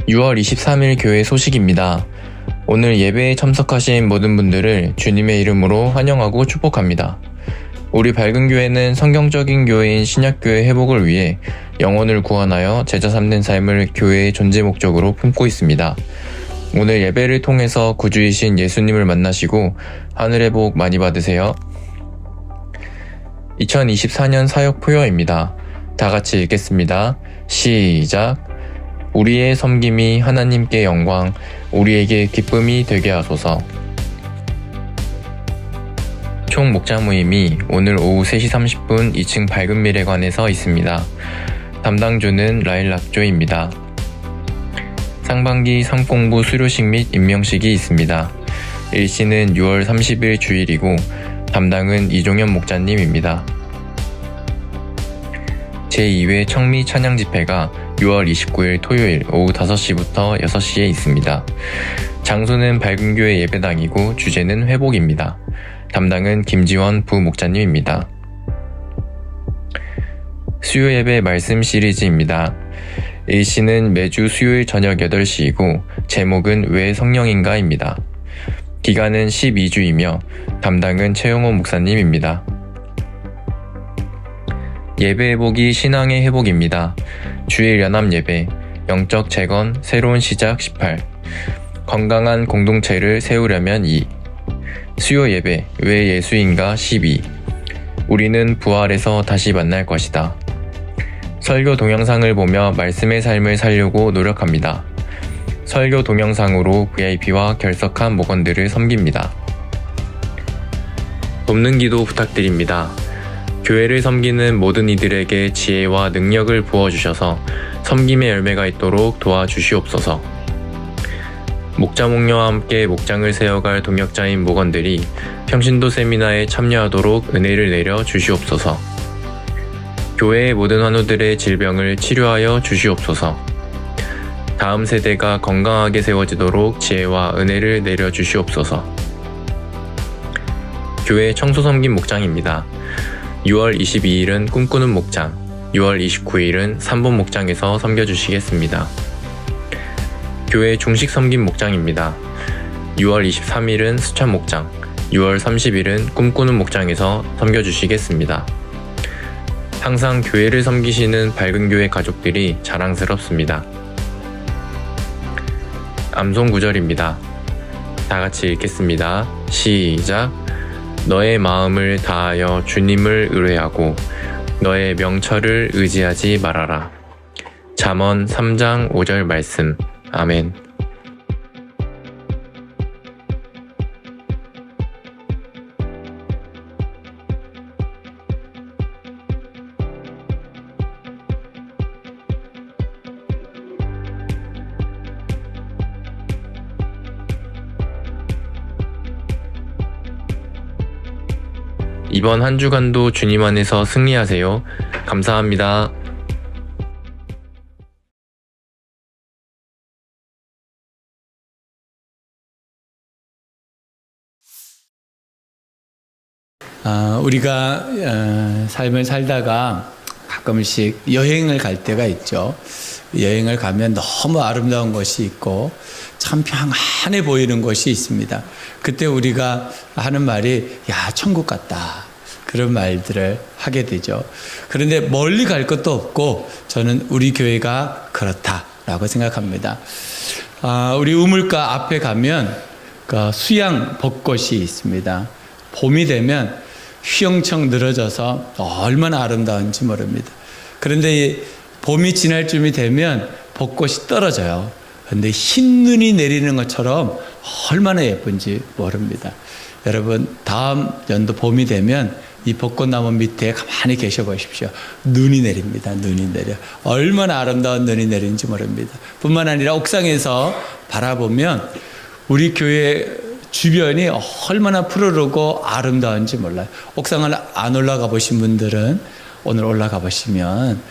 6월 23일 교회 소식입니다. 오늘 예배에 참석하신 모든 분들을 주님의 이름으로 환영하고 축복합니다. 우리 밝은 교회는 성경적인 교회인 신약교회 회복을 위해 영혼을 구원하여 제자 삼는 삶을 교회의 존재 목적으로 품고 있습니다. 오늘 예배를 통해서 구주이신 예수님을 만나시고 하늘의 복 많이 받으세요. 2024년 사역 포여입니다. 다 같이 읽겠습니다. 시작. 우리의 섬김이 하나님께 영광, 우리에게 기쁨이 되게 하소서. 총 목자 모임이 오늘 오후 3시 30분 2층 밝은 미래관에서 있습니다. 담당조는 라일락조입니다. 상반기 성공부 수료식 및 임명식이 있습니다. 일시는 6월 30일 주일이고 담당은 이종현 목자님입니다. 제2회 청미 찬양 집회가 6월 29일 토요일 오후 5시부터 6시에 있습니다. 장소는 밝은교회 예배당이고 주제는 회복입니다. 담당은 김지원 부목자님입니다. 수요예배 말씀 시리즈입니다. 일시는 매주 수요일 저녁 8시이고 제목은 왜 성령인가입니다. 기간은 12주이며 담당은 최용호 목사님입니다. 예배 회복이 신앙의 회복입니다. 주일 연합 예배, 영적 재건, 새로운 시작 18, 건강한 공동체를 세우려면 2, 수요 예배, 왜 예수인가 12, 우리는 부활해서 다시 만날 것이다. 설교 동영상을 보며 말씀의 삶을 살려고 노력합니다. 설교 동영상으로 VIP와 결석한 목원들을 섬깁니다. 돕는 기도 부탁드립니다. 교회를 섬기는 모든 이들에게 지혜와 능력을 부어주셔서 섬김의 열매가 있도록 도와주시옵소서. 목자 목녀와 함께 목장을 세워갈 동역자인 목원들이 평신도 세미나에 참여하도록 은혜를 내려 주시옵소서. 교회의 모든 환우들의 질병을 치료하여 주시옵소서. 다음 세대가 건강하게 세워지도록 지혜와 은혜를 내려 주시옵소서. 교회 청소 섬김 목장입니다. 6월 22일은 꿈꾸는 목장, 6월 29일은 3번 목장에서 섬겨주시겠습니다. 교회 중식 섬김 목장입니다. 6월 23일은 수찬 목장, 6월 30일은 꿈꾸는 목장에서 섬겨주시겠습니다. 항상 교회를 섬기시는 밝은 교회 가족들이 자랑스럽습니다. 암송 구절입니다. 다 같이 읽겠습니다. 시작. 너의 마음을 다하여 주님을 의뢰하고 너의 명철을 의지하지 말아라. 잠언 3장 5절 말씀. 아멘. 이번 한 주간도 주님 안에서 승리하세요. 감사합니다. 우리가 삶을 살다가 가끔씩 여행을 갈 때가 있죠. 여행을 가면 너무 아름다운 것이 있고 참 평안해 보이는 것이 있습니다. 그때 우리가 하는 말이 야 천국 같다, 그런 말들을 하게 되죠. 그런데 멀리 갈 것도 없고 저는 우리 교회가 그렇다라고 생각합니다. 우리 우물가 앞에 가면 그 수양 벚꽃이 있습니다. 봄이 되면 휘영청 늘어져서 얼마나 아름다운지 모릅니다. 그런데 봄이 지날 쯤이 되면 벚꽃이 떨어져요. 그런데 흰 눈이 내리는 것처럼 얼마나 예쁜지 모릅니다. 여러분, 다음 연도 봄이 되면 이 벚꽃나무 밑에 가만히 계셔 보십시오. 눈이 내립니다. 눈이 내려. 얼마나 아름다운 눈이 내리는지 모릅니다. 뿐만 아니라 옥상에서 바라보면 우리 교회 주변이 얼마나 푸르르고 아름다운지 몰라요. 옥상을 안 올라가 보신 분들은 오늘 올라가 보시면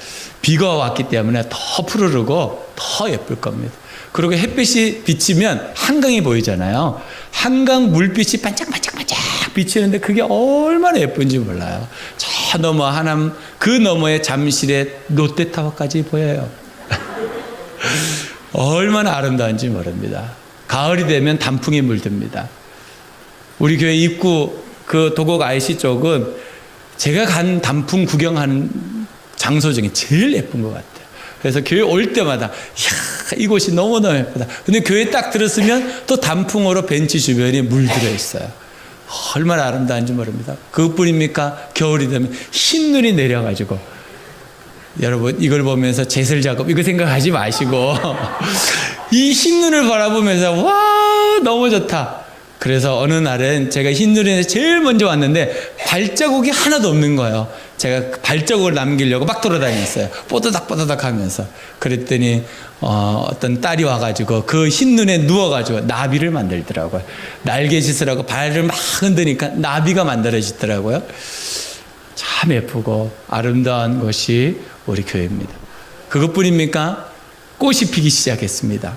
비가 왔기 때문에 더 푸르르고 더 예쁠 겁니다. 그리고 햇빛이 비치면 한강이 보이잖아요. 한강 물빛이 반짝반짝반짝 비치는데 그게 얼마나 예쁜지 몰라요. 저 너머 하남 그 너머에 잠실의 롯데타워까지 보여요. 얼마나 아름다운지 모릅니다. 가을이 되면 단풍이 물듭니다. 우리 교회 입구 그 도곡 IC 쪽은 제가 간 단풍 구경하는 장소 중에 제일 예쁜 것 같아요. 그래서 교회 올 때마다 이야, 이곳이 너무너무 예쁘다. 근데 교회 딱 들었으면 또 단풍으로 벤치 주변이 물들어 있어요. 얼마나 아름다운지 모릅니다. 그것뿐입니까? 겨울이 되면 흰눈이 내려가지고 여러분 이걸 보면서 제설 작업 이거 생각하지 마시고 이 흰눈을 바라보면서 와 너무 좋다. 그래서 어느 날은 제가 흰눈에 제일 먼저 왔는데 발자국이 하나도 없는 거예요. 제가 발자국을 남기려고 막 돌아다녔어요. 뽀드닥 하면서. 그랬더니 어떤 딸이 와가지고 그 흰눈에 누워가지고 나비를 만들더라고요. 날개짓을 하고 발을 막 흔드니까 나비가 만들어지더라고요. 참 예쁘고 아름다운 것이 우리 교회입니다. 그것뿐입니까? 꽃이 피기 시작했습니다.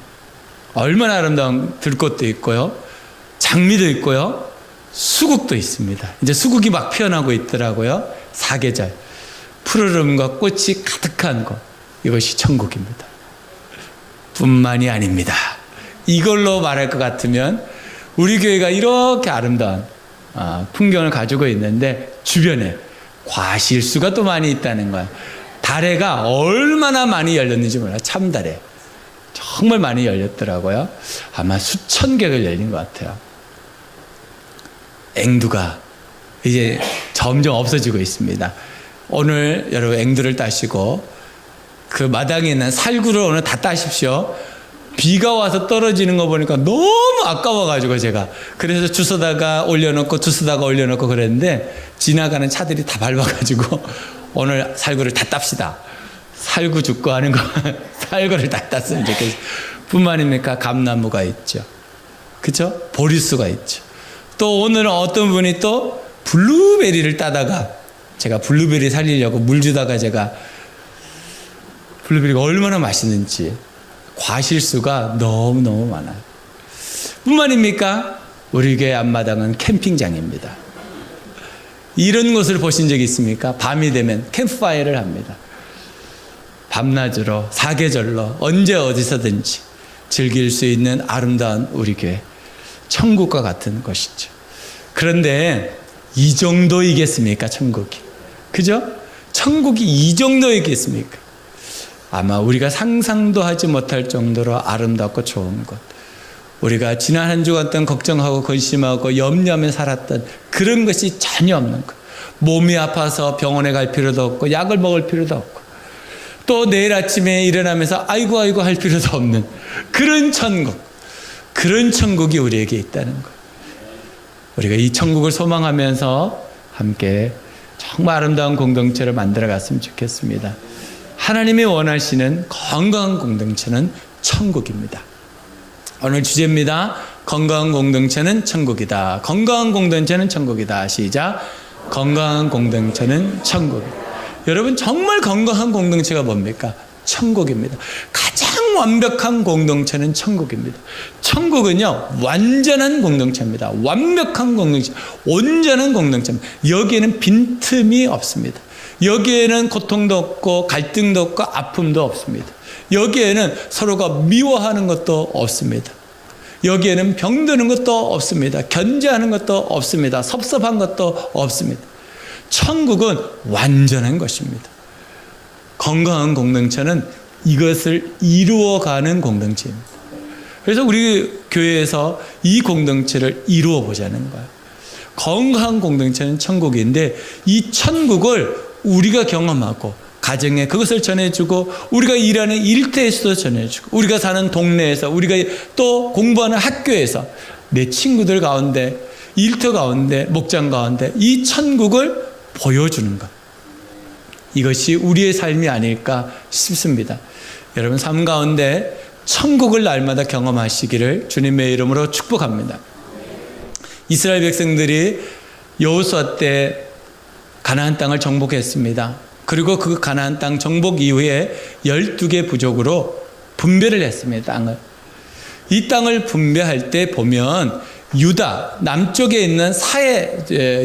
얼마나 아름다운 들꽃도 있고요. 장미도 있고요. 수국도 있습니다. 이제 수국이 막 피어나고 있더라고요. 사계절. 푸르름과 꽃이 가득한 곳. 이것이 천국입니다. 뿐만이 아닙니다. 이걸로 말할 것 같으면 우리 교회가 이렇게 아름다운 풍경을 가지고 있는데 주변에 과실수가 또 많이 있다는 거예요. 달에가 얼마나 많이 열렸는지 몰라요. 참달에. 정말 많이 열렸더라고요. 아마 수천 개가 열린 것 같아요. 앵두가 이제 점점 없어지고 있습니다. 오늘 여러분 앵두를 따시고 그 마당에 있는 살구를 오늘 다 따십시오. 비가 와서 떨어지는 거 보니까 너무 아까워가지고 제가 그래서 주워다가 올려놓고 주워다가 올려놓고 그랬는데 지나가는 차들이 다 밟아가지고 오늘 살구를 다 땁시다. 살구 죽고 하는 거 살구를 다 땄으면 좋겠어요. 뿐만입니까? 감나무가 있죠. 그렇죠? 보리수가 있죠. 또 오늘은 어떤 분이 또 블루베리를 따다가 제가 블루베리 살리려고 물 주다가 제가 블루베리가 얼마나 맛있는지 과실수가 너무너무 많아요. 뿐만입니까? 우리 교회 앞마당은 캠핑장입니다. 이런 곳을 보신 적 있습니까? 밤이 되면 캠프파이어를 합니다. 밤낮으로 사계절로 언제 어디서든지 즐길 수 있는 아름다운 우리 교회 천국과 같은 것이죠. 그런데 이 정도이겠습니까? 천국이. 그죠? 천국이 이 정도이겠습니까? 아마 우리가 상상도 하지 못할 정도로 아름답고 좋은 것. 우리가 지난 한 주간 동안 걱정하고 근심하고 염려하며 살았던 그런 것이 전혀 없는 것. 몸이 아파서 병원에 갈 필요도 없고 약을 먹을 필요도 없고 또 내일 아침에 일어나면서 아이고 할 필요도 없는 그런 천국. 그런 천국이 우리에게 있다는 것. 우리가 이 천국을 소망하면서 함께 정말 아름다운 공동체를 만들어 갔으면 좋겠습니다. 하나님이 원하시는 건강한 공동체는 천국입니다. 오늘 주제입니다. 건강한 공동체는 천국이다. 건강한 공동체는 천국이다. 시작. 건강한 공동체는 천국. 여러분 정말 건강한 공동체가 뭡니까? 천국입니다. 가장 완벽한 공동체는 천국입니다. 천국은요 완전한 공동체입니다. 완벽한 공동체, 온전한 공동체입니다. 여기에는 빈틈이 없습니다. 여기에는 고통도 없고 갈등도 없고 아픔도 없습니다. 여기에는 서로가 미워하는 것도 없습니다. 여기에는 병드는 것도 없습니다. 견제하는 것도 없습니다. 섭섭한 것도 없습니다. 천국은 완전한 것입니다. 건강한 공동체는 이것을 이루어가는 공동체입니다. 그래서 우리 교회에서 이 공동체를 이루어 보자는 거예요. 건강한 공동체는 천국인데 이 천국을 우리가 경험하고 가정에 그것을 전해주고 우리가 일하는 일터에서도 전해주고 우리가 사는 동네에서 우리가 또 공부하는 학교에서 내 친구들 가운데 일터 가운데 목장 가운데 이 천국을 보여주는 것. 이것이 우리의 삶이 아닐까 싶습니다. 여러분 삶 가운데 천국을 날마다 경험하시기를 주님의 이름으로 축복합니다. 이스라엘 백성들이 여호수아 때 가나안 땅을 정복했습니다. 그리고 그 가나안 땅 정복 이후에 12개 부족으로 분배를 했습니다. 땅을. 이 땅을 분배할 때 보면 유다, 남쪽에 있는 사해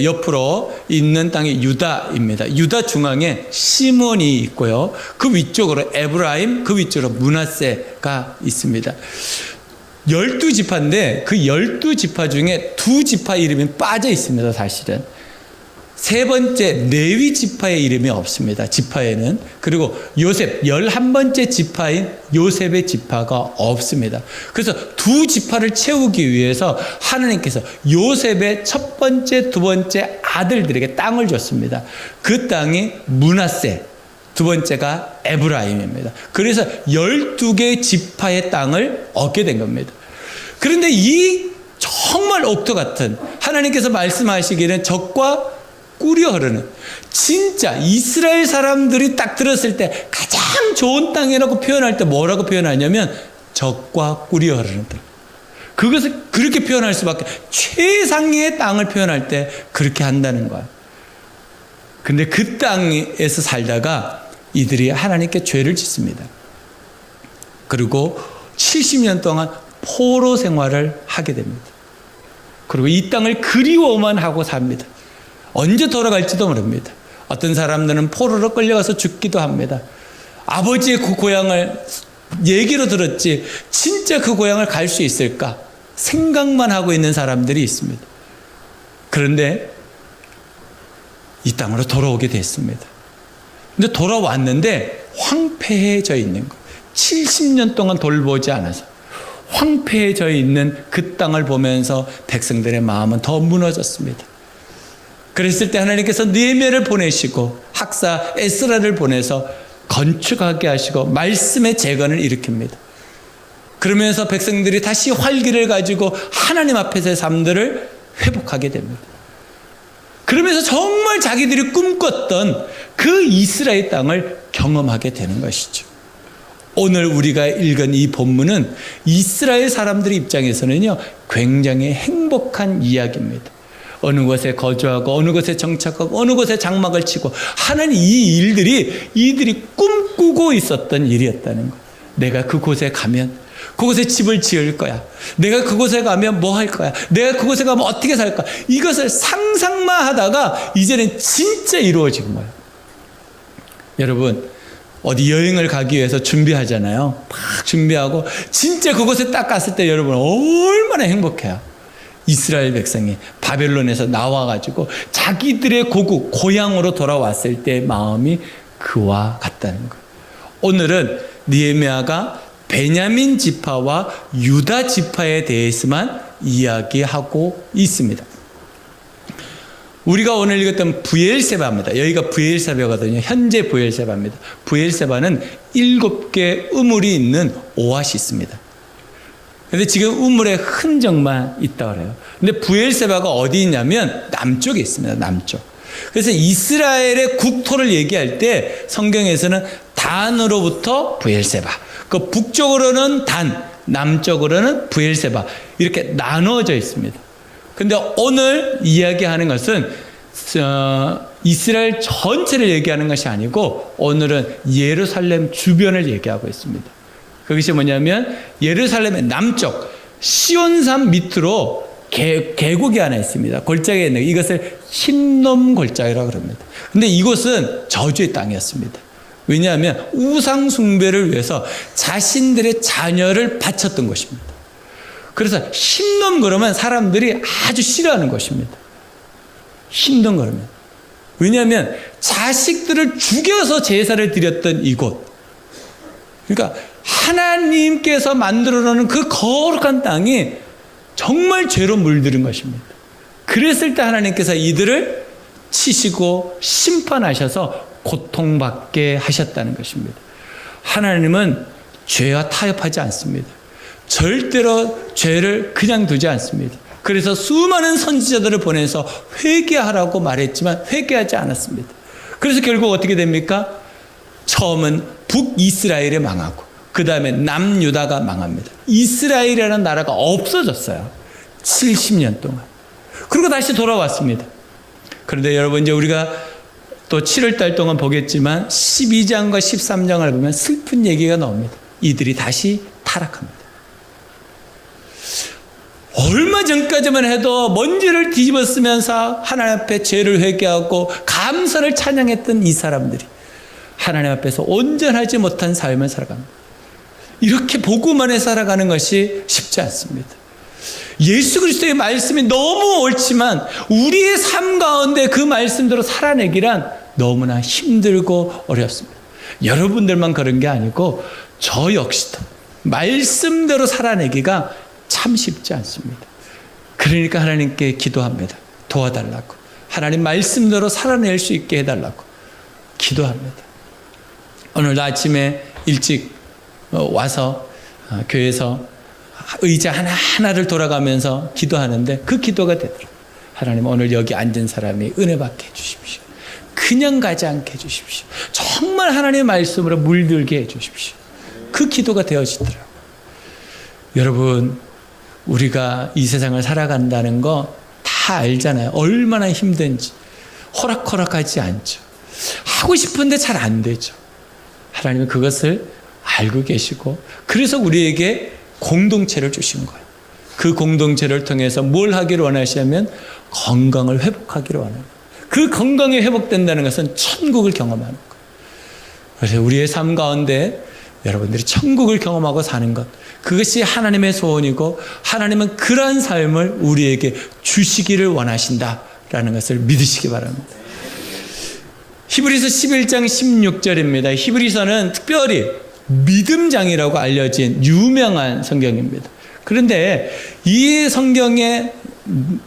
옆으로 있는 땅이 유다입니다. 유다 중앙에 시몬이 있고요. 그 위쪽으로 에브라임, 그 위쪽으로 므낫세가 있습니다. 12지파인데 그 12지파 중에 2지파 이름이 빠져 있습니다. 사실은. 세 번째 레위 지파의 이름이 없습니다. 지파에는. 그리고 요셉 11번째 지파인 요셉의 지파가 없습니다. 그래서 2지파를 채우기 위해서 하나님께서 요셉의 첫 번째, 두 번째 아들들에게 땅을 줬습니다. 그 땅이 므낫세, 두 번째가 에브라임입니다. 그래서 12개의 지파의 땅을 얻게 된 겁니다. 그런데 이 정말 옥토 같은 하나님께서 말씀하시기는 적과 꿀이 흐르는 진짜 이스라엘 사람들이 딱 들었을 때 가장 좋은 땅이라고 표현할 때 뭐라고 표현하냐면 적과 꿀이 흐르는 땅. 그것을 그렇게 표현할 수밖에 최상의 땅을 표현할 때 그렇게 한다는 거야. 근데 그 땅에서 살다가 이들이 하나님께 죄를 짓습니다. 그리고 70년 동안 포로 생활을 하게 됩니다. 그리고 이 땅을 그리워만 하고 삽니다. 언제 돌아갈지도 모릅니다. 어떤 사람들은 포로로 끌려가서 죽기도 합니다. 아버지의 그 고향을 얘기로 들었지 진짜 그 고향을 갈 수 있을까 생각만 하고 있는 사람들이 있습니다. 그런데 이 땅으로 돌아오게 됐습니다. 근데 돌아왔는데 황폐해져 있는 거예요. 70년 동안 돌보지 않아서 황폐해져 있는 그 땅을 보면서 백성들의 마음은 더 무너졌습니다. 그랬을 때 하나님께서 느헤미야를 보내시고 학사 에스라를 보내서 건축하게 하시고 말씀의 재건을 일으킵니다. 그러면서 백성들이 다시 활기를 가지고 하나님 앞에서의 삶들을 회복하게 됩니다. 그러면서 정말 자기들이 꿈꿨던 그 이스라엘 땅을 경험하게 되는 것이죠. 오늘 우리가 읽은 이 본문은 이스라엘 사람들의 입장에서는요, 굉장히 행복한 이야기입니다. 어느 곳에 거주하고 어느 곳에 정착하고 어느 곳에 장막을 치고 하는 이 일들이 이들이 꿈꾸고 있었던 일이었다는 거예요. 내가 그곳에 가면 그곳에 집을 지을 거야. 내가 그곳에 가면 뭐 할 거야. 내가 그곳에 가면 어떻게 살 거야. 이것을 상상만 하다가 이제는 진짜 이루어진 거예요. 여러분 어디 여행을 가기 위해서 준비하잖아요. 막 준비하고 진짜 그곳에 딱 갔을 때 여러분 얼마나 행복해요. 이스라엘 백성이 바벨론에서 나와가지고 자기들의 고국, 고향으로 돌아왔을 때 마음이 그와 같다는 거예요. 오늘은 느헤미야가 베냐민 지파와 유다 지파에 대해서만 이야기하고 있습니다. 우리가 오늘 읽었던 브엘세바입니다. 여기가 브엘세바거든요. 현재 브엘세바입니다. 브엘세바는 7개 우물이 있는 오아시스입니다. 근데 지금 우물의 흔적만 있다고 그래요. 근데 브엘세바가 어디 있냐면 남쪽에 있습니다. 남쪽. 그래서 이스라엘의 국토를 얘기할 때 성경에서는 단으로부터 브엘세바, 그 북쪽으로는 단, 남쪽으로는 브엘세바 이렇게 나누어져 있습니다. 근데 오늘 이야기하는 것은 이스라엘 전체를 얘기하는 것이 아니고 오늘은 예루살렘 주변을 얘기하고 있습니다. 그것이 뭐냐면 예루살렘의 남쪽 시온산 밑으로 계곡이 하나 있습니다. 골짜기에 있는 이것을 힌놈 골짜기라고 합니다. 근데 이곳은 저주의 땅이었습니다. 왜냐하면 우상 숭배를 위해서 자신들의 자녀를 바쳤던 것입니다. 그래서 힌놈 그러면 사람들이 아주 싫어하는 것입니다. 힌놈 그러면. 왜냐하면 자식들을 죽여서 제사를 드렸던 이곳. 그러니까 하나님께서 만들어 놓은 그 거룩한 땅이 정말 죄로 물들은 것입니다. 그랬을 때 하나님께서 이들을 치시고 심판하셔서 고통받게 하셨다는 것입니다. 하나님은 죄와 타협하지 않습니다. 절대로 죄를 그냥 두지 않습니다. 그래서 수많은 선지자들을 보내서 회개하라고 말했지만 회개하지 않았습니다. 그래서 결국 어떻게 됩니까? 처음은 북이스라엘이 망하고 그 다음에 남유다가 망합니다. 이스라엘이라는 나라가 없어졌어요. 70년 동안. 그리고 다시 돌아왔습니다. 그런데 여러분 이제 우리가 또 7월 달 동안 보겠지만 12장과 13장을 보면 슬픈 얘기가 나옵니다. 이들이 다시 타락합니다. 얼마 전까지만 해도 먼지를 뒤집어 쓰면서 하나님 앞에 죄를 회개하고 감사를 찬양했던 이 사람들이 하나님 앞에서 온전하지 못한 삶을 살아갑니다. 이렇게 복음 안에 살아가는 것이 쉽지 않습니다. 예수 그리스도의 말씀이 너무 옳지만 우리의 삶 가운데 그 말씀대로 살아내기란 너무나 힘들고 어렵습니다. 여러분들만 그런 게 아니고 저 역시도 말씀대로 살아내기가 참 쉽지 않습니다. 그러니까 하나님께 기도합니다. 도와달라고. 하나님 말씀대로 살아낼 수 있게 해달라고 기도합니다. 오늘 아침에 일찍 와서 교회에서 의자 하나하나를 돌아가면서 기도하는데 그 기도가 되더라고요. 하나님 오늘 여기 앉은 사람이 은혜 받게 해주십시오. 그냥 가지 않게 해주십시오. 정말 하나님의 말씀으로 물들게 해주십시오. 그 기도가 되어지더라고요. 여러분, 우리가 이 세상을 살아간다는 거 다 알잖아요. 얼마나 힘든지. 호락호락하지 않죠. 하고 싶은데 잘 안 되죠. 하나님은 그것을 알고 계시고 그래서 우리에게 공동체를 주신 거예요. 그 공동체를 통해서 뭘 하기를 원하시냐면 건강을 회복하기를 원합니다. 그 건강이 회복된다는 것은 천국을 경험하는 거예요. 그래서 우리의 삶 가운데 여러분들이 천국을 경험하고 사는 것, 그것이 하나님의 소원이고 하나님은 그러한 삶을 우리에게 주시기를 원하신다라는 것을 믿으시기 바랍니다. 히브리서 11장 16절입니다. 히브리서는 특별히 믿음장이라고 알려진 유명한 성경입니다. 그런데 이 성경에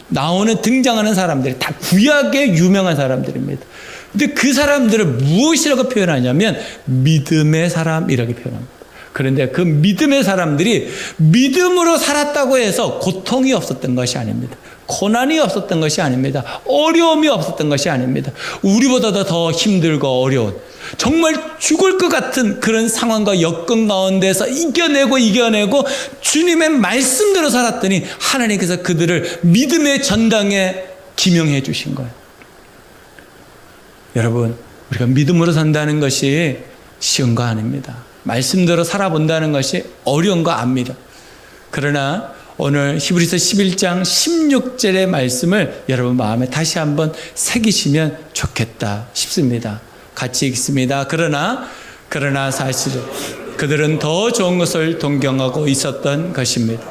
나오는 등장하는 사람들이 다 구약의 유명한 사람들입니다. 근데 그 사람들을 무엇이라고 표현하냐면 믿음의 사람이라고 표현합니다. 그런데 그 믿음의 사람들이 믿음으로 살았다고 해서 고통이 없었던 것이 아닙니다. 고난이 없었던 것이 아닙니다. 어려움이 없었던 것이 아닙니다. 우리보다 더 힘들고 어려운 정말 죽을 것 같은 그런 상황과 여건 가운데서 이겨내고 주님의 말씀대로 살았더니 하나님께서 그들을 믿음의 전당에 기명해 주신 거예요. 여러분, 우리가 믿음으로 산다는 것이 쉬운 거 아닙니다. 말씀대로 살아본다는 것이 어려운 거 압니다. 그러나 오늘 히브리서 11장 16절의 말씀을 여러분 마음에 다시 한번 새기시면 좋겠다 싶습니다. 같이 읽습니다. 그러나 사실은 그들은 더 좋은 것을 동경하고 있었던 것입니다.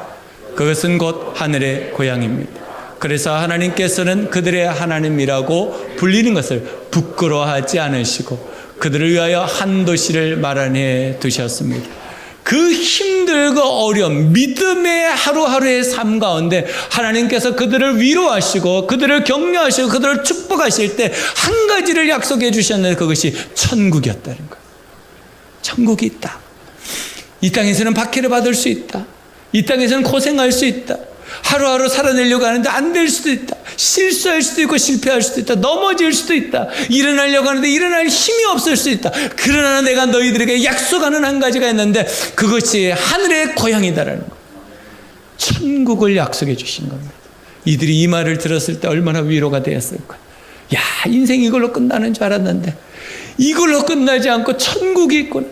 그것은 곧 하늘의 고향입니다. 그래서 하나님께서는 그들의 하나님이라고 불리는 것을 부끄러워하지 않으시고 그들을 위하여 한 도시를 마련해 두셨습니다. 그 힘들고 어려운 믿음의 하루하루의 삶 가운데 하나님께서 그들을 위로하시고 그들을 격려하시고 그들을 축복하실 때 한 가지를 약속해 주셨는데 그것이 천국이었다는 거예요. 천국이 있다. 이 땅에서는 박해를 받을 수 있다. 이 땅에서는 고생할 수 있다. 하루하루 살아내려고 하는데 안 될 수도 있다. 실수할 수도 있고 실패할 수도 있다. 넘어질 수도 있다. 일어나려고 하는데 일어날 힘이 없을 수 있다. 그러나 내가 너희들에게 약속하는 한 가지가 있는데 그것이 하늘의 고향이다라는 거예요. 천국을 약속해 주신 겁니다. 이들이 이 말을 들었을 때 얼마나 위로가 되었을까. 야, 인생이 이걸로 끝나는 줄 알았는데 이걸로 끝나지 않고 천국이 있구나.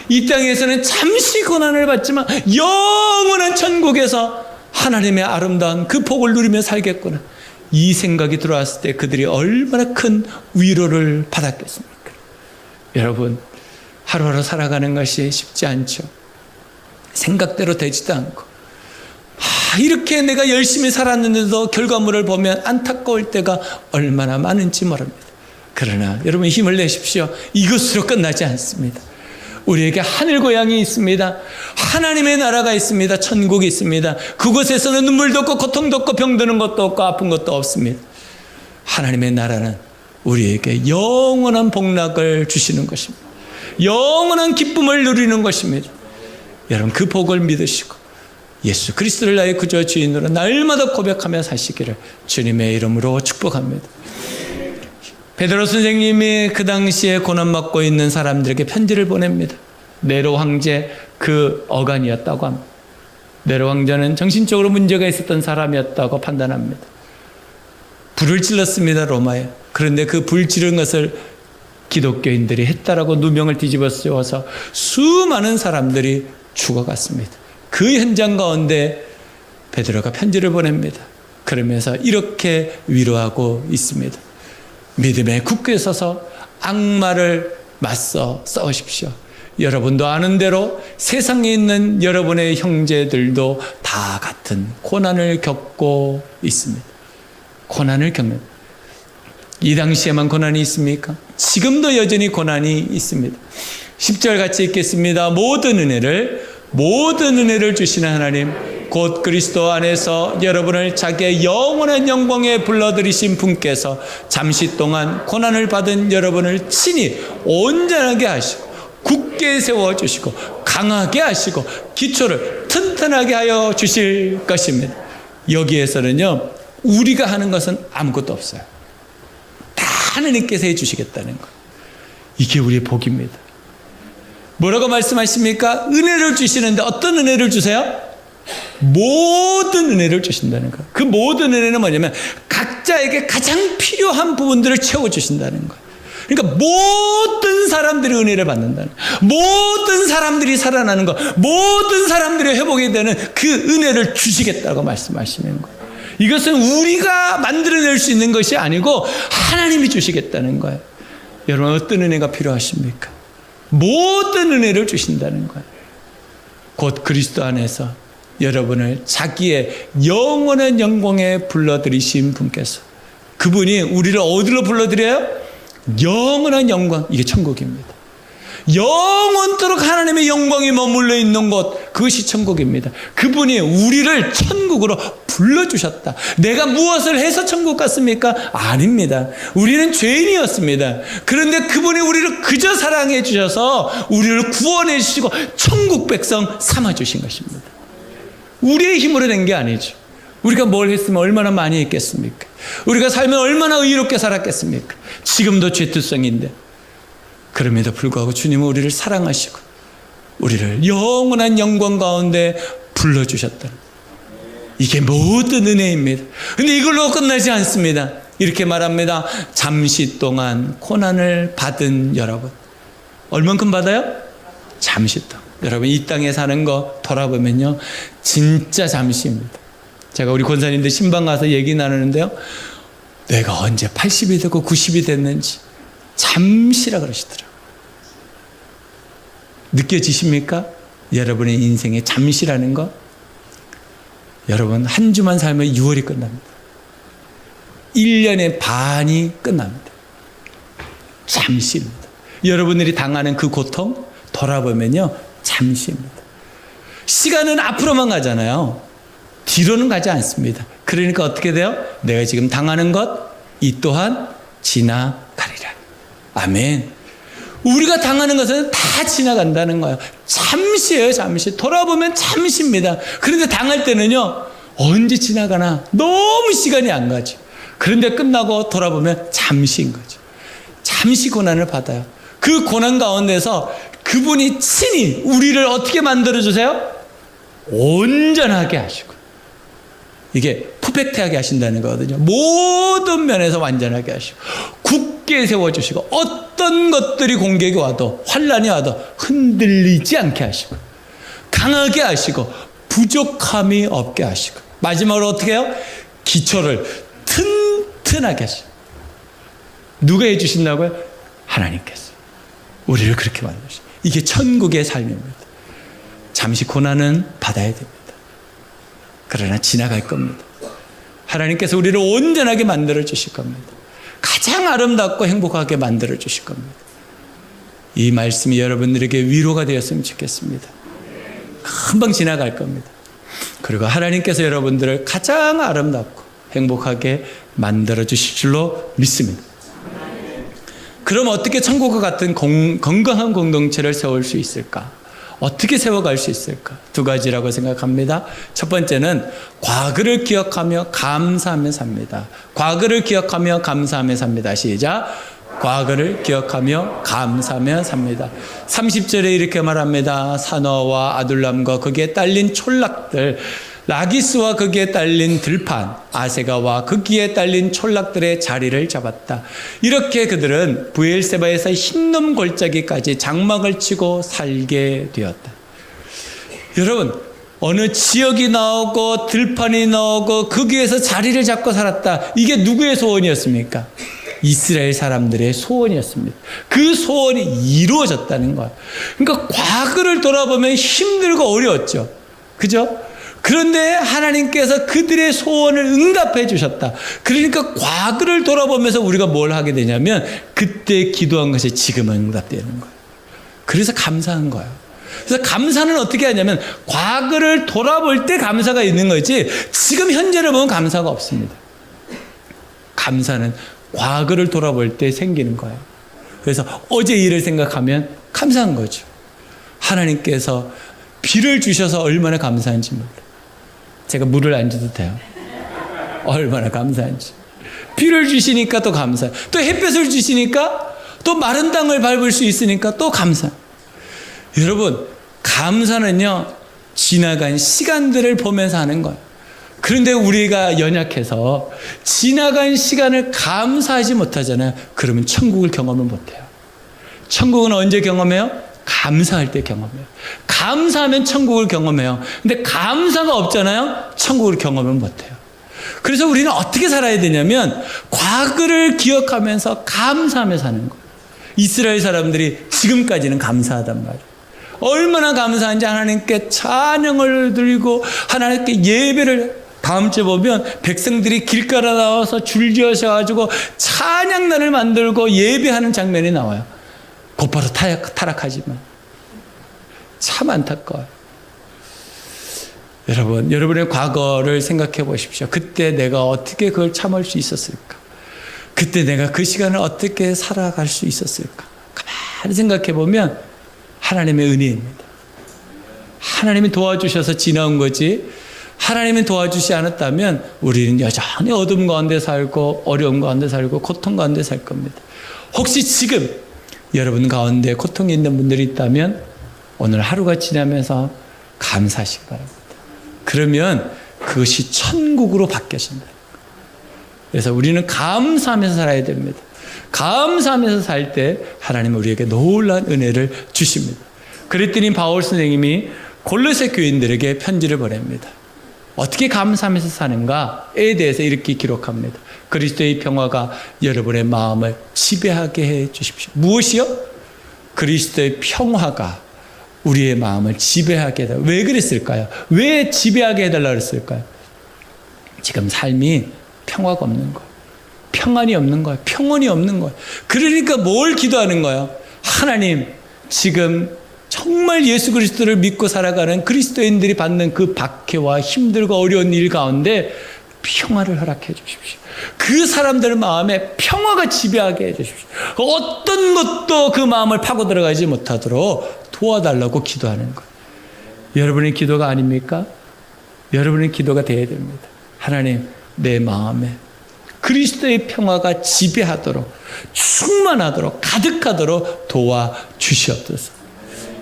이 땅에서는 잠시 고난을 받지만 영원한 천국에서 하나님의 아름다운 그 복을 누리며 살겠구나. 이 생각이 들어왔을 때 그들이 얼마나 큰 위로를 받았겠습니까? 여러분, 하루하루 살아가는 것이 쉽지 않죠. 생각대로 되지도 않고 이렇게 내가 열심히 살았는데도 결과물을 보면 안타까울 때가 얼마나 많은지 모릅니다. 그러나 여러분 힘을 내십시오. 이것으로 끝나지 않습니다. 우리에게 하늘 고향이 있습니다. 하나님의 나라가 있습니다. 천국이 있습니다. 그곳에서는 눈물도 없고 고통도 없고 병드는 것도 없고 아픈 것도 없습니다. 하나님의 나라는 우리에게 영원한 복락을 주시는 것입니다. 영원한 기쁨을 누리는 것입니다. 여러분 그 복을 믿으시고 예수 그리스도를 나의 구주 주인으로 날마다 고백하며 사시기를 주님의 이름으로 축복합니다. 베드로 선생님이 그 당시에 고난받고 있는 사람들에게 편지를 보냅니다. 네로 황제 그 어간이었다고 합니다. 네로 황제는 정신적으로 문제가 있었던 사람이었다고 판단합니다. 불을 질렀습니다, 로마에. 그런데 그 불 지른 것을 기독교인들이 했다라고 누명을 뒤집어 씌워서 수많은 사람들이 죽어갔습니다. 그 현장 가운데 베드로가 편지를 보냅니다. 그러면서 이렇게 위로하고 있습니다. 믿음에 굳게 서서 악마를 맞서 싸우십시오. 여러분도 아는 대로 세상에 있는 여러분의 형제들도 다 같은 고난을 겪고 있습니다. 고난을 겪는. 이 당시에만 고난이 있습니까? 지금도 여전히 고난이 있습니다. 10절 같이 읽겠습니다. 모든 은혜를 주시는 하나님, 곧 그리스도 안에서 여러분을 자기의 영원한 영광에 불러들이신 분께서 잠시 동안 고난을 받은 여러분을 친히 온전하게 하시고 굳게 세워주시고 강하게 하시고 기초를 튼튼하게 하여 주실 것입니다. 여기에서는요, 우리가 하는 것은 아무것도 없어요. 다 하느님께서 해주시겠다는 것. 이게 우리의 복입니다. 뭐라고 말씀하십니까? 은혜를 주시는데 어떤 은혜를 주세요? 모든 은혜를 주신다는 것. 그 모든 은혜는 뭐냐면 각자에게 가장 필요한 부분들을 채워주신다는 것. 그러니까 모든 사람들이 은혜를 받는다는 것. 모든 사람들이 살아나는 것. 모든 사람들이 회복이 되는 그 은혜를 주시겠다고 말씀하시는 것. 이것은 우리가 만들어낼 수 있는 것이 아니고 하나님이 주시겠다는 거예요. 여러분, 어떤 은혜가 필요하십니까? 모든 은혜를 주신다는 거예요. 곧 그리스도 안에서 여러분을 자기의 영원한 영광에 불러들이신 분께서, 그분이 우리를 어디로 불러들여요? 영원한 영광. 이게 천국입니다. 영원토록 하나님의 영광이 머물러 있는 곳, 그것이 천국입니다. 그분이 우리를 천국으로 불러주셨다. 내가 무엇을 해서 천국 갔습니까? 아닙니다. 우리는 죄인이었습니다. 그런데 그분이 우리를 그저 사랑해 주셔서 우리를 구원해 주시고 천국 백성 삼아 주신 것입니다. 우리의 힘으로 된 게 아니죠. 우리가 뭘 했으면 얼마나 많이 했겠습니까? 우리가 살면 얼마나 의롭게 살았겠습니까? 지금도 죄투성인데. 그럼에도 불구하고 주님은 우리를 사랑하시고 우리를 영원한 영광 가운데 불러주셨다. 이게 모든 은혜입니다. 근데 이걸로 끝나지 않습니다. 이렇게 말합니다. 잠시 동안 고난을 받은 여러분. 얼만큼 받아요? 잠시 동안. 여러분, 이 땅에 사는 거 돌아보면요, 진짜 잠시입니다. 제가 우리 권사님들 신방 가서 얘기 나누는데요, 내가 언제 80이 되고 90이 됐는지 잠시라 그러시더라고요. 느껴지십니까? 여러분의 인생에 잠시라는 거? 여러분, 한 주만 살면 6월이 끝납니다. 1년의 반이 끝납니다. 잠시입니다. 여러분들이 당하는 그 고통 돌아보면요, 잠시입니다. 시간은 앞으로만 가잖아요. 뒤로는 가지 않습니다. 그러니까 어떻게 돼요? 내가 지금 당하는 것, 이 또한 지나가리라. 아멘. 우리가 당하는 것은 다 지나간다는 거예요. 잠시예요, 잠시. 돌아보면 잠시입니다. 그런데 당할 때는요, 언제 지나가나 너무 시간이 안 가죠. 그런데 끝나고 돌아보면 잠시인 거죠. 잠시 고난을 받아요. 그 고난 가운데서 그분이 친히 우리를 어떻게 만들어주세요? 온전하게 하시고. 이게 퍼펙트하게 하신다는 거거든요. 모든 면에서 완전하게 하시고 굳게 세워주시고 어떤 것들이 공격이 와도 환난이 와도 흔들리지 않게 하시고 강하게 하시고 부족함이 없게 하시고 마지막으로 어떻게 해요? 기초를 튼튼하게 하시고. 누가 해주신다고요? 하나님께서 우리를 그렇게 만드시고. 이게 천국의 삶입니다. 잠시 고난은 받아야 됩니다. 그러나 지나갈 겁니다. 하나님께서 우리를 온전하게 만들어 주실 겁니다. 가장 아름답고 행복하게 만들어 주실 겁니다. 이 말씀이 여러분들에게 위로가 되었으면 좋겠습니다. 금방 지나갈 겁니다. 그리고 하나님께서 여러분들을 가장 아름답고 행복하게 만들어 주실 줄로 믿습니다. 그럼 어떻게 천국과 같은 건강한 공동체를 세울 수 있을까? 어떻게 세워갈 수 있을까? 두 가지라고 생각합니다. 첫 번째는 과거를 기억하며 감사하며 삽니다. 과거를 기억하며 감사하며 삽니다. 시작. 과거를 기억하며 감사하며 삽니다. 30절에 이렇게 말합니다. 산어와 아둘람과 거기에 딸린 촌락들, 라기스와 거기에 딸린 들판, 아세가와 거기에 딸린 촌락들의 자리를 잡았다. 이렇게 그들은 브엘세바에서 흰놈 골짜기까지 장막을 치고 살게 되었다. 여러분, 어느 지역이 나오고 들판이 나오고 거기에서 자리를 잡고 살았다. 이게 누구의 소원이었습니까? 이스라엘 사람들의 소원이었습니다. 그 소원이 이루어졌다는 거예요. 그러니까 과거를 돌아보면 힘들고 어려웠죠. 그죠? 그런데 하나님께서 그들의 소원을 응답해 주셨다. 그러니까 과거를 돌아보면서 우리가 뭘 하게 되냐면 그때 기도한 것이 지금은 응답되는 거예요. 그래서 감사한 거예요. 그래서 감사는 어떻게 하냐면 과거를 돌아볼 때 감사가 있는 거지 지금 현재를 보면 감사가 없습니다. 감사는 과거를 돌아볼 때 생기는 거예요. 그래서 어제 일을 생각하면 감사한 거죠. 하나님께서 비를 주셔서 얼마나 감사한지 몰라요. 제가 물을 안 줘도 돼요. 얼마나 감사한지. 비를 주시니까 또 감사해요. 또 햇볕을 주시니까 또 마른 땅을 밟을 수 있으니까 또 감사. 여러분, 감사는요, 지나간 시간들을 보면서 하는 거예요. 그런데 우리가 연약해서 지나간 시간을 감사하지 못하잖아요. 그러면 천국을 경험을 못해요. 천국은 언제 경험해요? 감사할 때 경험해요. 감사하면 천국을 경험해요. 근데 감사가 없잖아요. 천국을 경험을 못해요. 그래서 우리는 어떻게 살아야 되냐면 과거를 기억하면서 감사하며 사는 거예요. 이스라엘 사람들이 지금까지는 감사하단 말이에요. 얼마나 감사한지 하나님께 찬양을 드리고 하나님께 예배를 다음 주에 보면 백성들이 길가로 나와서 줄지어셔가지고 찬양단을 만들고 예배하는 장면이 나와요. 곧바로 타락하지만 참 안타까워요. 여러분, 여러분의 과거를 생각해 보십시오. 그때 내가 어떻게 그걸 참을 수 있었을까? 그때 내가 그 시간을 어떻게 살아갈 수 있었을까? 가만히 생각해 보면 하나님의 은혜입니다. 하나님이 도와주셔서 지나온 거지 하나님이 도와주지 않았다면 우리는 여전히 어둠 가운데 살고 어려움 가운데 살고 고통 가운데 살 겁니다. 혹시 지금 여러분 가운데 고통이 있는 분들이 있다면 오늘 하루가 지나면서 감사하시기 바랍니다. 그러면 그것이 천국으로 바뀌어진다. 그래서 우리는 감사하면서 살아야 됩니다. 감사하면서 살 때 하나님은 우리에게 놀라운 은혜를 주십니다. 그랬더니 바울 선생님이 골로새 교인들에게 편지를 보냅니다. 어떻게 감사하면서 사는가에 대해서 이렇게 기록합니다. 그리스도의 평화가 여러분의 마음을 지배하게 해 주십시오. 무엇이요? 그리스도의 평화가 우리의 마음을 지배하게 해달라. 왜 그랬을까요? 왜 지배하게 해달라 그랬을까요? 지금 삶이 평화가 없는 거예요. 평안이 없는 거예요. 평온이 없는 거예요. 그러니까 뭘 기도하는 거예요? 하나님, 지금 정말 예수 그리스도를 믿고 살아가는 그리스도인들이 받는 그 박해와 힘들고 어려운 일 가운데 평화를 허락해 주십시오. 그 사람들 마음에 평화가 지배하게 해 주십시오. 어떤 것도 그 마음을 파고 들어가지 못하도록 도와달라고 기도하는 거예요. 여러분의 기도가 아닙니까? 여러분의 기도가 되어야 됩니다. 하나님, 내 마음에 그리스도의 평화가 지배하도록 충만하도록 가득하도록 도와주시옵소서.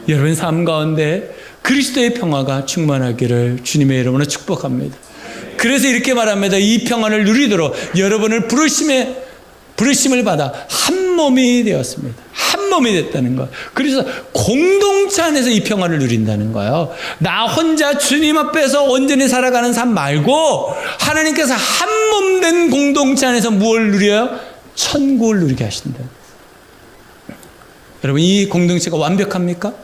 여러분 삶 가운데 그리스도의 평화가 충만하기를 주님의 이름으로 축복합니다. 그래서 이렇게 말합니다. 이 평안을 누리도록 여러분을 부르심을 받아 한 몸이 되었습니다. 한 몸이 됐다는 거예요. 그래서 공동체 안에서 이 평안을 누린다는 거예요. 나 혼자 주님 앞에서 온전히 살아가는 삶 말고 하나님께서 한 몸 된 공동체 안에서 무엇을 누려요? 천국을 누리게 하신다. 여러분, 이 공동체가 완벽합니까?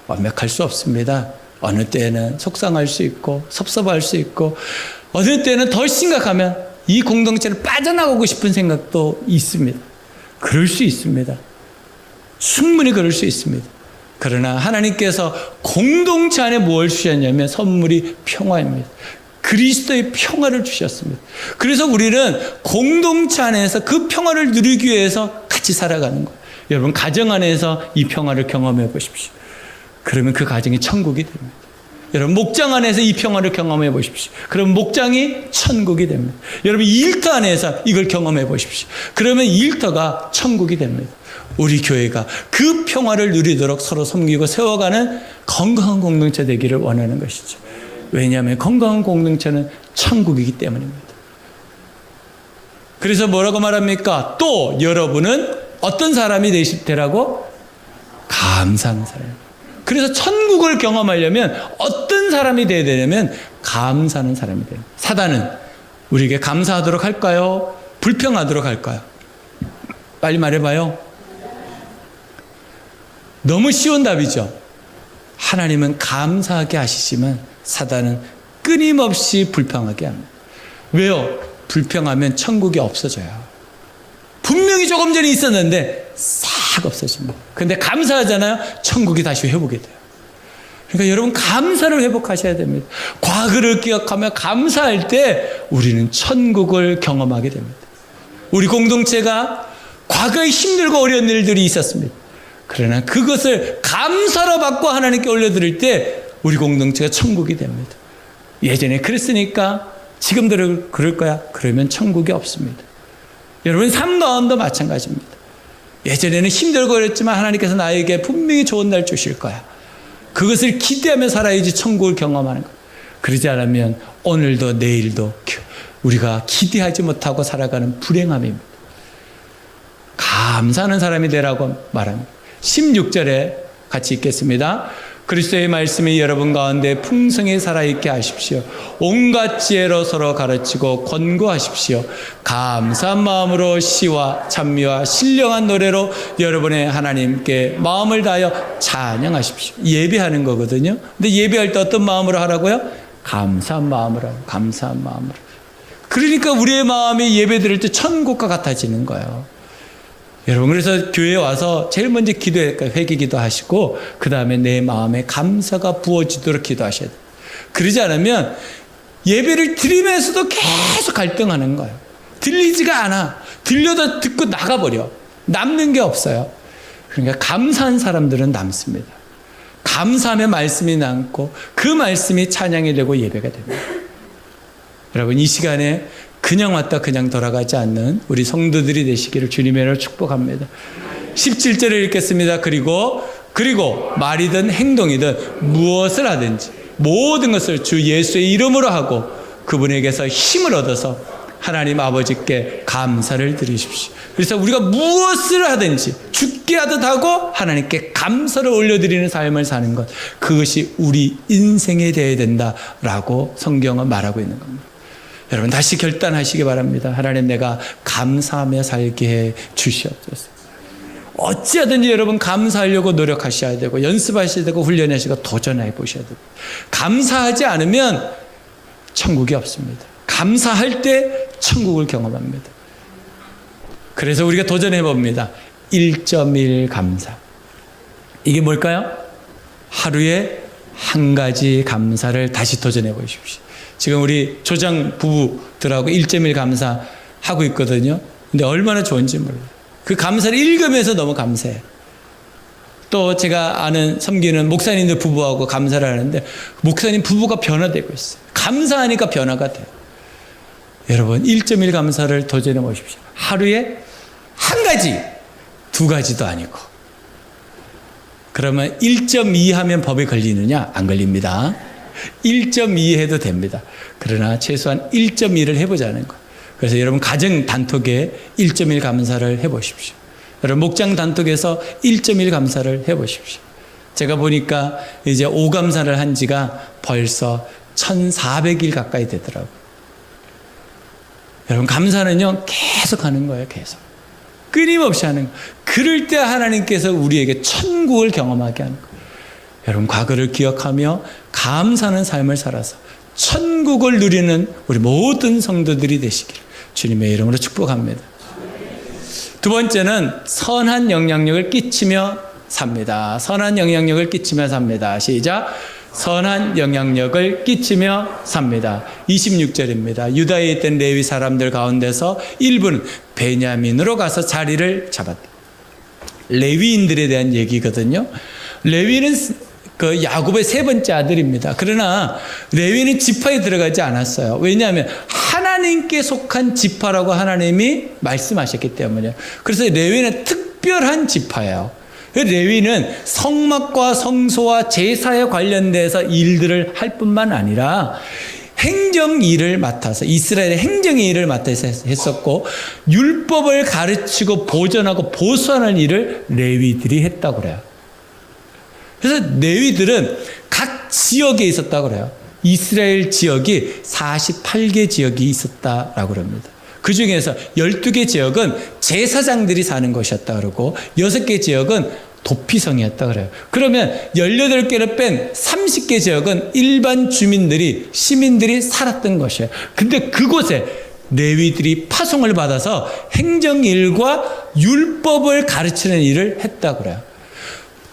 완벽할 수 없습니다. 어느 때는 속상할 수 있고 섭섭할 수 있고 어느 때는 더 심각하면 이 공동체를 빠져나가고 싶은 생각도 있습니다. 그럴 수 있습니다. 충분히 그럴 수 있습니다. 그러나 하나님께서 공동체 안에 뭘 주셨냐면 선물이 평화입니다. 그리스도의 평화를 주셨습니다. 그래서 우리는 공동체 안에서 그 평화를 누리기 위해서 같이 살아가는 거예요. 여러분 가정 안에서 이 평화를 경험해 보십시오. 그러면 그 가정이 천국이 됩니다. 여러분 목장 안에서 이 평화를 경험해 보십시오. 그럼 목장이 천국이 됩니다. 여러분 일터 안에서 이걸 경험해 보십시오. 그러면 일터가 천국이 됩니다. 우리 교회가 그 평화를 누리도록 서로 섬기고 세워가는 건강한 공동체 되기를 원하는 것이죠. 왜냐하면 건강한 공동체는 천국이기 때문입니다. 그래서 뭐라고 말합니까? 또 여러분은 어떤 사람이 되라고? 감사한 사람. 그래서 천국을 경험하려면 어떤 어떤 사람이 되어야 되냐면 감사하는 사람이 돼요. 사단은 우리에게 감사하도록 할까요? 불평하도록 할까요? 빨리 말해봐요. 너무 쉬운 답이죠. 하나님은 감사하게 하시지만 사단은 끊임없이 불평하게 합니다. 왜요? 불평하면 천국이 없어져요. 분명히 조금 전에 있었는데 싹 없어집니다. 그런데 감사하잖아요. 천국이 다시 회복이 돼요. 그러니까 여러분 감사를 회복하셔야 됩니다. 과거를 기억하며 감사할 때 우리는 천국을 경험하게 됩니다. 우리 공동체가 과거에 힘들고 어려운 일들이 있었습니다. 그러나 그것을 감사로 받고 하나님께 올려드릴 때 우리 공동체가 천국이 됩니다. 예전에 그랬으니까 지금도 그럴 거야? 그러면 천국이 없습니다. 여러분 삶 가운데도 마찬가지입니다. 예전에는 힘들고 그랬지만 하나님께서 나에게 분명히 좋은 날 주실 거야. 그것을 기대하며 살아야지 천국을 경험하는 거예요. 그러지 않으면 오늘도 내일도 우리가 기대하지 못하고 살아가는 불행함입니다. 감사하는 사람이 되라고 말합니다. 16절에 같이 읽겠습니다. 그리스도의 말씀이 여러분 가운데 풍성히 살아있게 하십시오. 온갖 지혜로 서로 가르치고 권고하십시오. 감사한 마음으로 시와 찬미와 신령한 노래로 여러분의 하나님께 마음을 다하여 찬양하십시오. 예배하는 거거든요. 근데 예배할 때 어떤 마음으로 하라고요? 감사한 마음으로 하고, 감사한 마음으로. 그러니까 우리의 마음이 예배 드릴 때 천국과 같아지는 거예요. 여러분 그래서 교회에 와서 제일 먼저 회개 기도하시고 그 다음에 내 마음에 감사가 부어지도록 기도하셔야 돼요. 그러지 않으면 예배를 드리면서도 계속 갈등하는 거예요. 들리지가 않아. 들려도 듣고 나가버려. 남는 게 없어요. 그러니까 감사한 사람들은 남습니다. 감사하면 말씀이 남고 그 말씀이 찬양이 되고 예배가 됩니다. 여러분 이 시간에 그냥 왔다 그냥 돌아가지 않는 우리 성도들이 되시기를 주님의 이름으로 축복합니다. 17절을 읽겠습니다. 그리고 말이든 행동이든 무엇을 하든지 모든 것을 주 예수의 이름으로 하고 그분에게서 힘을 얻어서 하나님 아버지께 감사를 드리십시오. 그래서 우리가 무엇을 하든지 죽게 하듯 하고 하나님께 감사를 올려드리는 삶을 사는 것, 그것이 우리 인생이 되어야 된다라고 성경은 말하고 있는 겁니다. 여러분 다시 결단하시기 바랍니다. 하나님 내가 감사하며 살게 해 주시옵소서. 어찌하든지 여러분 감사하려고 노력하셔야 되고 연습하셔야 되고 훈련하시고 도전해 보셔야 됩니다. 감사하지 않으면 천국이 없습니다. 감사할 때 천국을 경험합니다. 그래서 우리가 도전해 봅니다. 1.1 감사. 이게 뭘까요? 하루에 한 가지 감사를 다시 도전해 보십시오. 지금 우리 조장 부부들하고 1.1 감사 하고 있거든요. 근데 얼마나 좋은지 몰라요. 그 감사를 읽으면서 너무 감사해요. 또 제가 아는 섬기는 목사님들 부부하고 감사를 하는데 목사님 부부가 변화되고 있어요. 감사하니까 변화가 돼요. 여러분 1.1 감사를 도전해 보십시오. 하루에 한 가지, 두 가지도 아니고. 그러면 1.2 하면 법에 걸리느냐? 안 걸립니다. 1.2 해도 됩니다. 그러나 최소한 1.1을 해보자는 거예요. 그래서 여러분 가정 단톡에 1.1 감사를 해보십시오. 여러분 목장 단톡에서 1.1 감사를 해보십시오. 제가 보니까 이제 5감사를 한 지가 벌써 1400일 가까이 되더라고요. 여러분 감사는요 계속 하는 거예요. 계속 끊임없이 하는 거예요. 그럴 때 하나님께서 우리에게 천국을 경험하게 하는 거예요. 여러분 과거를 기억하며 감사하는 삶을 살아서 천국을 누리는 우리 모든 성도들이 되시기를 주님의 이름으로 축복합니다. 두 번째는 선한 영향력을 끼치며 삽니다. 선한 영향력을 끼치며 삽니다. 시작. 선한 영향력을 끼치며 삽니다. 26절입니다. 유다에 있던 레위 사람들 가운데서 일부는 베냐민으로 가서 자리를 잡았다. 레위인들에 대한 얘기거든요. 레위는 그 야곱의 세 번째 아들입니다. 그러나 레위는 지파에 들어가지 않았어요. 왜냐하면 하나님께 속한 지파라고 하나님이 말씀하셨기 때문이에요. 그래서 레위는 특별한 지파예요. 레위는 성막과 성소와 제사에 관련돼서 일들을 할 뿐만 아니라 행정 일을 맡아서 이스라엘의 행정의 일을 맡아서 했었고 율법을 가르치고 보존하고 보수하는 일을 레위들이 했다고 그래요. 그래서 레위들은 각 지역에 있었다고 그래요. 이스라엘 지역이 48개 지역이 있었다라고 합니다. 그 중에서 12개 지역은 제사장들이 사는 것이었다 그러고 6개 지역은 도피성이었다 그래요. 그러면 18개를 뺀 30개 지역은 일반 주민들이, 시민들이 살았던 것이에요. 근데 그곳에 레위들이 파송을 받아서 행정일과 율법을 가르치는 일을 했다고 그래요.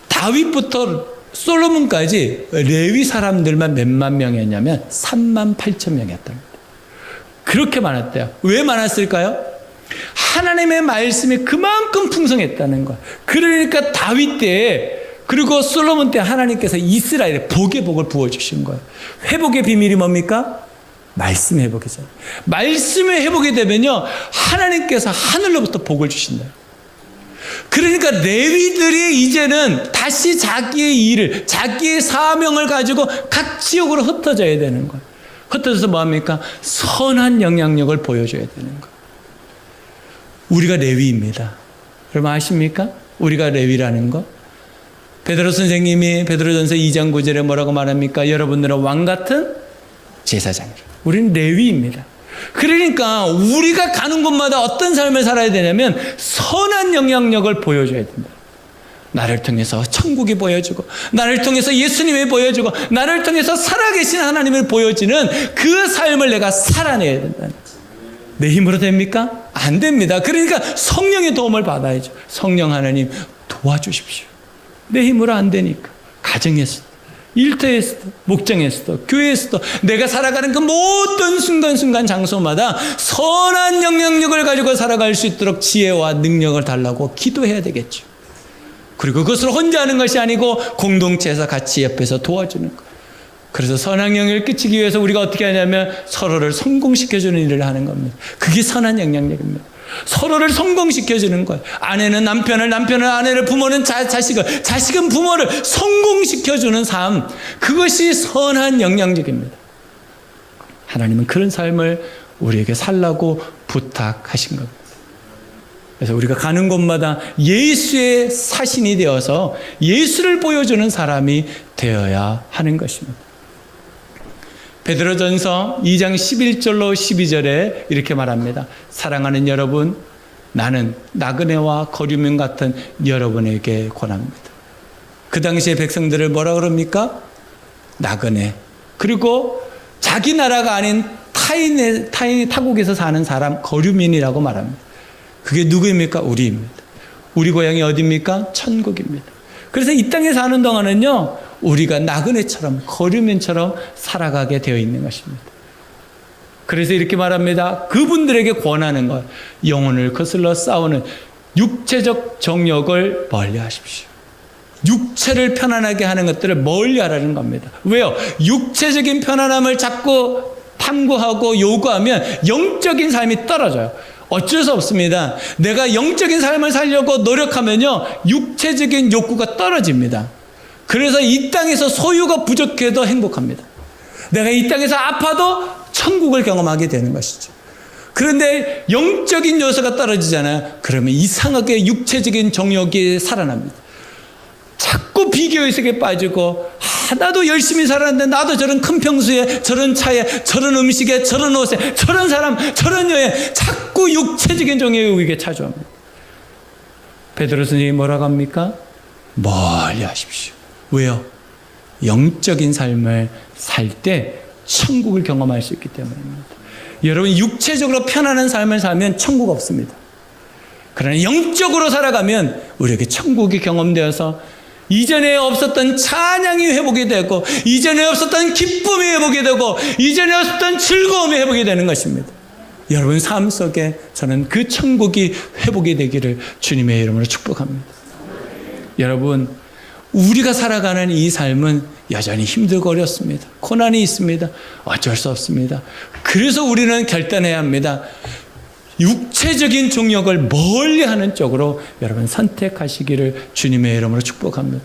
다윗부터 솔로몬까지 레위 사람들만 몇만 명이었냐면 3만 8천 명이었답니다. 그렇게 많았대요. 왜 많았을까요? 하나님의 말씀이 그만큼 풍성했다는 거예요. 그러니까 다윗 때에 그리고 솔로몬 때 하나님께서 이스라엘에 복의 복을 부어주신 거예요. 회복의 비밀이 뭡니까? 말씀 회복이죠. 말씀의 회복이 되면요, 하나님께서 하늘로부터 복을 주신다. 그러니까 레위들이 이제는 다시 자기의 일을, 자기의 사명을 가지고 각 지역으로 흩어져야 되는 거예요. 흩어져서 뭐합니까? 선한 영향력을 보여줘야 되는 거예요. 우리가 레위입니다. 여러분 아십니까? 우리가 레위라는 거. 베드로 선생님이 베드로전서 2장 9절에 뭐라고 말합니까? 여러분들은 왕 같은 제사장이라. 우리는 레위입니다. 그러니까 우리가 가는 곳마다 어떤 삶을 살아야 되냐면 선한 영향력을 보여줘야 된다. 나를 통해서 천국이 보여주고, 나를 통해서 예수님이 보여주고, 나를 통해서 살아계신 하나님을 보여지는 그 삶을 내가 살아내야 된다. 내 힘으로 됩니까? 안 됩니다. 그러니까 성령의 도움을 받아야죠. 성령 하나님 도와주십시오. 내 힘으로 안 되니까. 가정에서도, 일터에서도, 목장에서도, 교회에서도 내가 살아가는 그 모든 순간순간 장소마다 선한 영향력을 가지고 살아갈 수 있도록 지혜와 능력을 달라고 기도해야 되겠죠. 그리고 그것을 혼자 하는 것이 아니고 공동체에서 같이 옆에서 도와주는 것. 그래서 선한 영향을 끼치기 위해서 우리가 어떻게 하냐면 서로를 성공시켜주는 일을 하는 겁니다. 그게 선한 영향력입니다. 서로를 성공시켜주는 거예요. 아내는 남편을, 남편은 아내를, 부모는 자식을, 자식은 부모를 성공시켜주는 삶. 그것이 선한 영향력입니다. 하나님은 그런 삶을 우리에게 살라고 부탁하신 겁니다. 그래서 우리가 가는 곳마다 예수의 사신이 되어서 예수를 보여주는 사람이 되어야 하는 것입니다. 베드로전서 2장 11절로 12절에 이렇게 말합니다. 사랑하는 여러분, 나는 나그네와 거류민 같은 여러분에게 권합니다. 그 당시에 백성들을 뭐라 그럽니까? 나그네. 그리고 자기 나라가 아닌 타인의 타국에서 사는 사람, 거류민이라고 말합니다. 그게 누구입니까? 우리입니다. 우리 고향이 어디입니까? 천국입니다. 그래서 이 땅에 사는 동안은요, 우리가 나그네처럼, 거류민처럼 살아가게 되어 있는 것입니다. 그래서 이렇게 말합니다. 그분들에게 권하는 것, 영혼을 거슬러 싸우는 육체적 정욕을 멀리 하십시오. 육체를 편안하게 하는 것들을 멀리 하라는 겁니다. 왜요? 육체적인 편안함을 자꾸 탐구하고 요구하면 영적인 삶이 떨어져요. 어쩔 수 없습니다. 내가 영적인 삶을 살려고 노력하면요, 육체적인 욕구가 떨어집니다. 그래서 이 땅에서 소유가 부족해도 행복합니다. 내가 이 땅에서 아파도 천국을 경험하게 되는 것이죠. 그런데 영적인 요소가 떨어지잖아요. 그러면 이상하게 육체적인 정욕이 살아납니다. 자꾸 비교의 세계에 빠지고, 나도 열심히 살았는데 나도 저런 큰 평수에, 저런 차에, 저런 음식에, 저런 옷에, 저런 사람, 저런 여에 자꾸 육체적인 정욕에게 차주합니다. 베드로 선생님이 뭐라고 합니까? 멀리 하십시오. 왜요? 영적인 삶을 살 때 천국을 경험할 수 있기 때문입니다. 여러분, 육체적으로 편안한 삶을 살면 천국 없습니다. 그러나 영적으로 살아가면 우리에게 천국이 경험되어서 이전에 없었던 찬양이 회복이 되고, 이전에 없었던 기쁨이 회복이 되고, 이전에 없었던 즐거움이 회복이 되는 것입니다. 여러분 삶 속에 저는 그 천국이 회복이 되기를 주님의 이름으로 축복합니다. 여러분, 우리가 살아가는 이 삶은 여전히 힘들고 어렵습니다. 고난이 있습니다. 어쩔 수 없습니다. 그래서 우리는 결단해야 합니다. 육체적인 정욕을 멀리하는 쪽으로 여러분 선택하시기를 주님의 이름으로 축복합니다.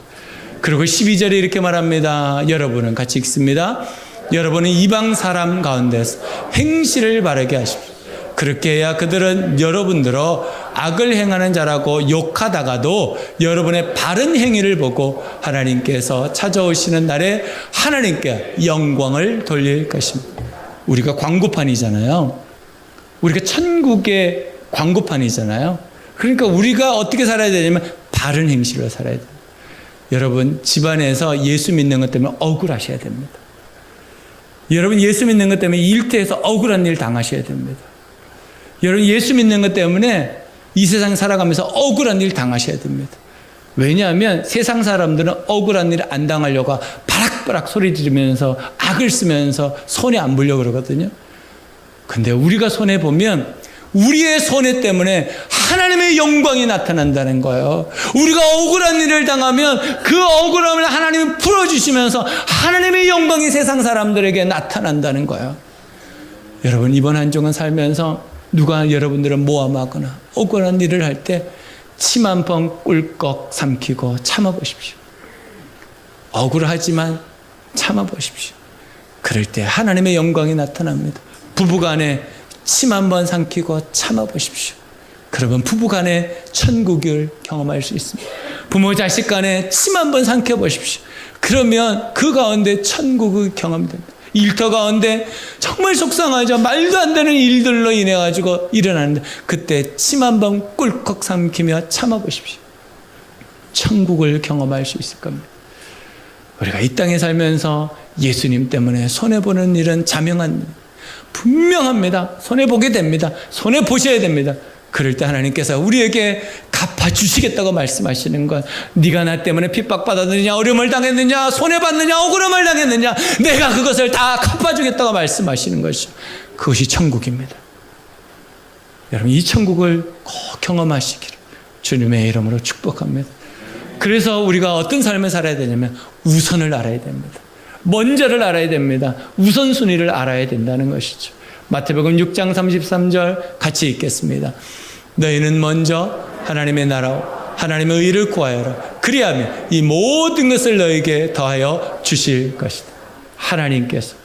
그리고 12절에 이렇게 말합니다. 여러분은 같이 읽습니다. 여러분은 이방 사람 가운데서 행실을 바르게 하십시오. 그렇게 해야 그들은 여러분들로 악을 행하는 자라고 욕하다가도 여러분의 바른 행위를 보고 하나님께서 찾아오시는 날에 하나님께 영광을 돌릴 것입니다. 우리가 광고판이잖아요. 우리가 천국의 광고판이잖아요. 그러니까 우리가 어떻게 살아야 되냐면 바른 행실로 살아야 돼요. 여러분 집안에서 예수 믿는 것 때문에 억울하셔야 됩니다. 여러분 예수 믿는 것 때문에 일터에서 억울한 일 당하셔야 됩니다. 여러분 예수 믿는 것 때문에 이 세상 살아가면서 억울한 일 당하셔야 됩니다. 왜냐하면 세상 사람들은 억울한 일 안 당하려고 바락바락 소리 지르면서 악을 쓰면서 손해 안 보려고 그러거든요. 근데 우리가 손해보면 우리의 손해 때문에 하나님의 영광이 나타난다는 거예요. 우리가 억울한 일을 당하면 그 억울함을 하나님이 풀어주시면서 하나님의 영광이 세상 사람들에게 나타난다는 거예요. 여러분 이번 한 주간 살면서 누가 여러분들을 모함하거나 억울한 일을 할 때 침 한 번 꿀꺽 삼키고 참아보십시오. 억울하지만 참아보십시오. 그럴 때 하나님의 영광이 나타납니다. 부부간에 침 한 번 삼키고 참아보십시오. 그러면 부부간에 천국을 경험할 수 있습니다. 부모 자식 간에 침 한 번 삼켜보십시오. 그러면 그 가운데 천국을 경험됩니다. 일터 가운데 정말 속상하죠. 말도 안 되는 일들로 인해 가지고 일어나는데 그때 침 한 번 꿀꺽 삼키며 참아보십시오. 천국을 경험할 수 있을 겁니다. 우리가 이 땅에 살면서 예수님 때문에 손해보는 일은 자명한 분명합니다. 손해보게 됩니다. 손해보셔야 됩니다. 그럴 때 하나님께서 우리에게 갚아주시겠다고 말씀하시는 건 네가 나 때문에 핍박받았느냐 어려움을 당했느냐 손해받느냐 억울함을 당했느냐 내가 그것을 다 갚아주겠다고 말씀하시는 것이죠. 그것이 천국입니다. 여러분 이 천국을 꼭 경험하시기를 주님의 이름으로 축복합니다. 그래서 우리가 어떤 삶을 살아야 되냐면 우선을 알아야 됩니다. 먼저를 알아야 됩니다. 우선순위를 알아야 된다는 것이죠. 마태복음 6장 33절 같이 읽겠습니다. 너희는 먼저 하나님의 나라와 하나님의 의를 구하여라. 그리하면 이 모든 것을 너희에게 더하여 주실 것이다. 하나님께서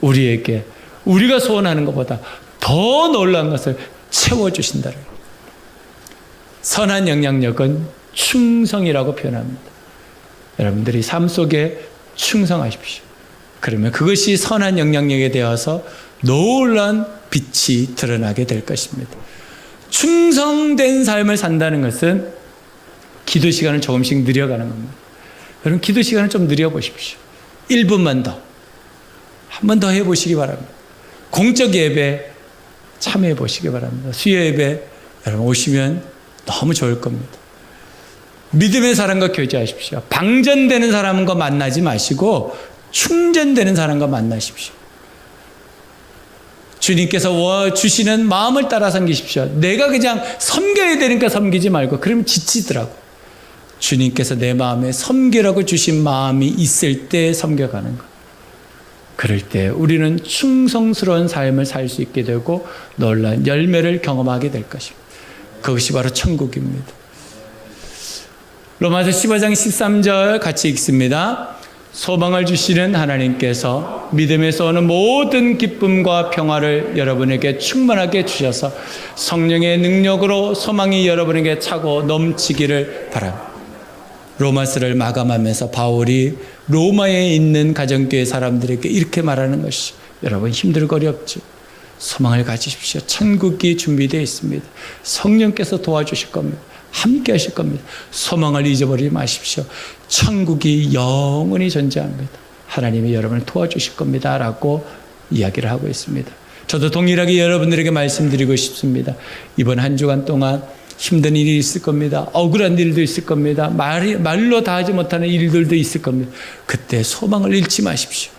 우리에게 우리가 소원하는 것보다 더 놀라운 것을 채워주신다는 거예요. 선한 영향력은 충성이라고 표현합니다. 여러분들이 삶 속에 충성하십시오. 그러면 그것이 선한 영향력에 되어서 놀라운 빛이 드러나게 될 것입니다. 충성된 삶을 산다는 것은 기도 시간을 조금씩 늘려가는 겁니다. 여러분 기도 시간을 좀 늘려보십시오. 1분만 더. 한 번 더 해보시기 바랍니다. 공적 예배 참여해 보시기 바랍니다. 수요 예배 여러분 오시면 너무 좋을 겁니다. 믿음의 사람과 교제하십시오. 방전되는 사람과 만나지 마시고 충전되는 사람과 만나십시오. 주님께서 주시는 마음을 따라 섬기십시오. 내가 그냥 섬겨야 되니까 섬기지 말고 그러면 지치더라고. 주님께서 내 마음에 섬기라고 주신 마음이 있을 때 섬겨가는 것. 그럴 때 우리는 충성스러운 삶을 살 수 있게 되고 놀라운 열매를 경험하게 될 것입니다. 그것이 바로 천국입니다. 로마서 15장 13절 같이 읽습니다. 소망을 주시는 하나님께서 믿음에서 오는 모든 기쁨과 평화를 여러분에게 충만하게 주셔서 성령의 능력으로 소망이 여러분에게 차고 넘치기를 바랍니다. 로마서를 마감하면서 바울이 로마에 있는 가정교회 사람들에게 이렇게 말하는 것이 여러분 힘들고 어렵죠. 소망을 가지십시오. 천국이 준비되어 있습니다. 성령께서 도와주실 겁니다. 함께 하실 겁니다. 소망을 잊어버리지 마십시오. 천국이 영원히 존재합니다. 하나님이 여러분을 도와주실 겁니다. 라고 이야기를 하고 있습니다. 저도 동일하게 여러분들에게 말씀드리고 싶습니다. 이번 한 주간 동안 힘든 일이 있을 겁니다. 억울한 일도 있을 겁니다. 말로 다 하지 못하는 일들도 있을 겁니다. 그때 소망을 잃지 마십시오.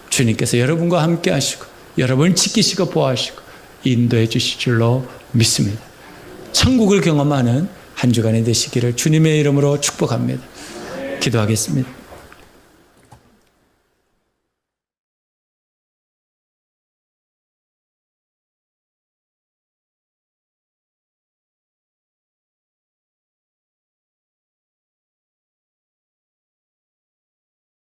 주님께서 여러분과 함께 하시고 여러분을 지키시고 보호하시고 인도해 주실 줄로 믿습니다. 천국을 경험하는 한 주간이 되시기를 주님의 이름으로 축복합니다. 기도하겠습니다.